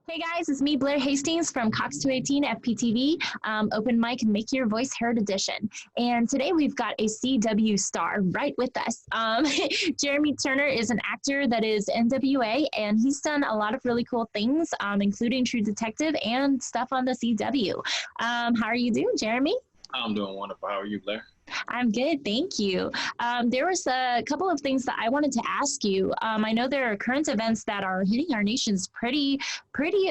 Hey guys, it's me, Blair Hastings from Cox 218 FPTV, Open Mic and Make Your Voice Heard edition. And today we've got a CW star right with us. Jeremy Turner is an actor that is NWA, and he's done a lot of really cool things, including True Detective and stuff on the CW. How are you doing, Jeremy? I'm doing wonderful. How are you, Blair? I'm good, thank you. There was a couple of things that I wanted to ask you. I know there are current events that are hitting our nations pretty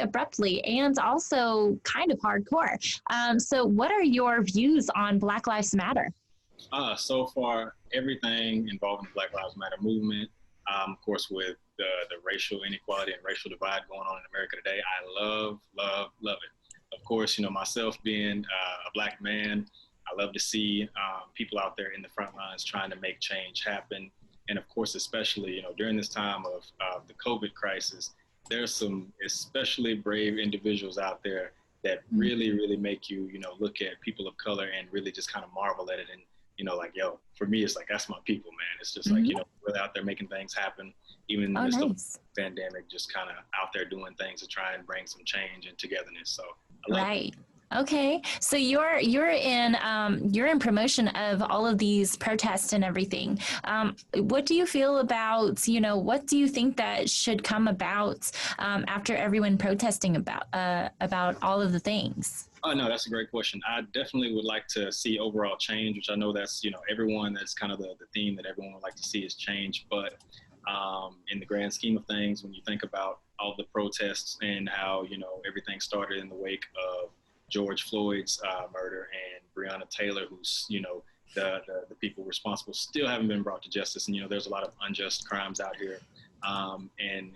abruptly and also kind of hardcore. So, what are your views on Black Lives Matter? So far, everything involving the Black Lives Matter movement, of course, with the racial inequality and racial divide going on in America today, I love it. Of course, myself being a Black man, I love to see people out there in the front lines trying to make change happen. And of course, especially, during this time of the COVID crisis, there's some especially brave individuals out there that really make you, look at people of color and really just kind of marvel at it. And, like, yo, for me, it's like, that's my people, man. It's just like, we're out there making things happen, even in the midst of the pandemic, just kind of out there doing things to try and bring some change and togetherness. So I love it. Okay, so you're in promotion of all of these protests and everything. What do you feel about, what do you think that should come about after everyone protesting about all of the things? Oh, no, that's a great question. I definitely would like to see overall change, which I know that's, everyone, that's kind of the theme that everyone would like to see is change. But in the grand scheme of things, when you think about all the protests and how, everything started in the wake of George Floyd's murder and Breonna Taylor, who's, the people responsible still haven't been brought to justice. And, there's a lot of unjust crimes out here. And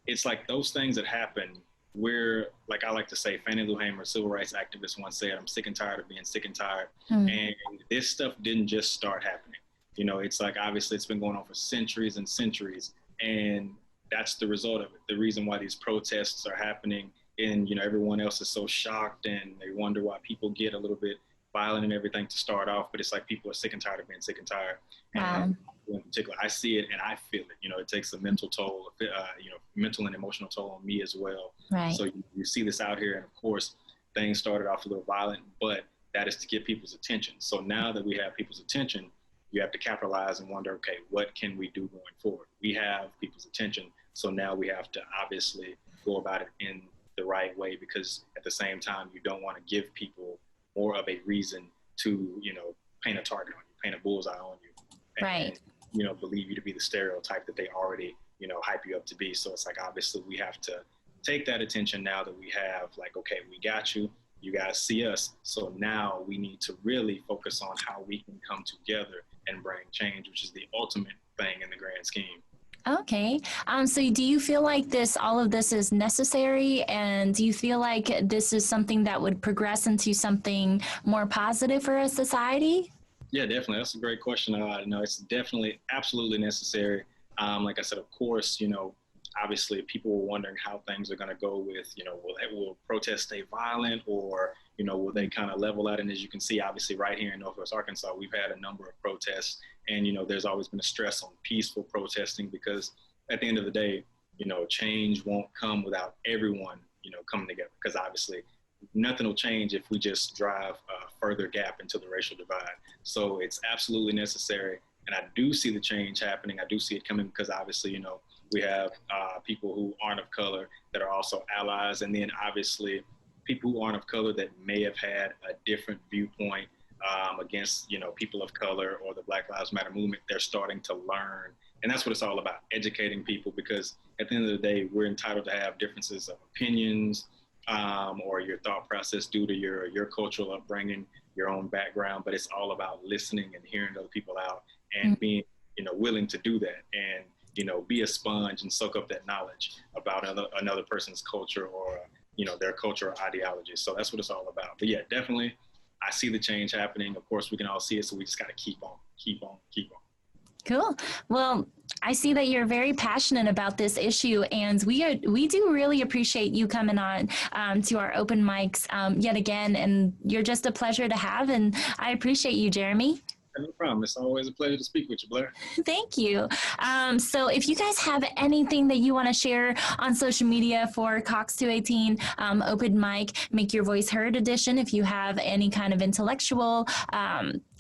it's like those things that happen, we're, like I like to say, Fannie Lou Hamer, civil rights activist, once said, I'm sick and tired of being sick and tired. And this stuff didn't just start happening. It's like, obviously, it's been going on for centuries and centuries. And that's the result of it. The reason why these protests are happening, and everyone else is so shocked and they wonder why people get a little bit violent and everything to start off, but it's like people are sick and tired of being sick and tired. And in particular, I see it and I feel it. It takes a mental toll, mental and emotional toll on me as well. Right. So you see this out here, and of course, things started off a little violent, but that is to get people's attention. So now that we have people's attention, you have to capitalize and wonder, okay, what can we do going forward? We have people's attention, so now we have to obviously go about it in the right way, because at the same time, you don't want to give people more of a reason to, paint a target on you, paint a bullseye on you, and, believe you to be the stereotype that they already, hype you up to be. So it's like, obviously we have to take that attention now that we have, like, okay, we got you, you guys see us. So now we need to really focus on how we can come together and bring change, which is the ultimate thing in the grand scheme. Okay. So do you feel like all of this is necessary, and do you feel like this is something that would progress into something more positive for a society? Yeah, definitely. That's a great question. It's definitely absolutely necessary. Like I said, of course, obviously people were wondering how things are going to go with, will protests stay violent, or, will they kind of level out? And as you can see, obviously right here in Northwest Arkansas, we've had a number of protests, and, there's always been a stress on peaceful protesting, because at the end of the day, change won't come without everyone, coming together, because obviously nothing will change if we just drive a further gap into the racial divide. So it's absolutely necessary. And I do see the change happening. I do see it coming, because obviously, we have people who aren't of color that are also allies. And then obviously people who aren't of color that may have had a different viewpoint against, people of color or the Black Lives Matter movement, they're starting to learn. And that's what it's all about, educating people, because at the end of the day, we're entitled to have differences of opinions or your thought process due to your cultural upbringing, your own background. But it's all about listening and hearing other people out and being, willing to do that, and, be a sponge and soak up that knowledge about another person's culture or, their culture or ideology. So that's what it's all about. But yeah, definitely, I see the change happening. Of course, we can all see it, so we just got to keep on. Cool. Well, I see that you're very passionate about this issue, and we do really appreciate you coming on to our open mics yet again, and you're just a pleasure to have, and I appreciate you, Jeremy. No problem. It's always a pleasure to speak with you, Blair. Thank you. So if you guys have anything that you want to share on social media for Cox 218 Open Mic, Make Your Voice Heard edition, if you have any kind of intellectual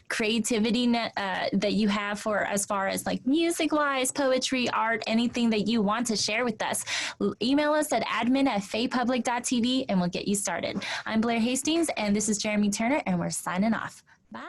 creativity that you have for as far as like music wise, poetry, art, anything that you want to share with us, email us at admin@faypublic.tv and we'll get you started. I'm Blair Hastings and this is Jeremy Turner and we're signing off. Bye.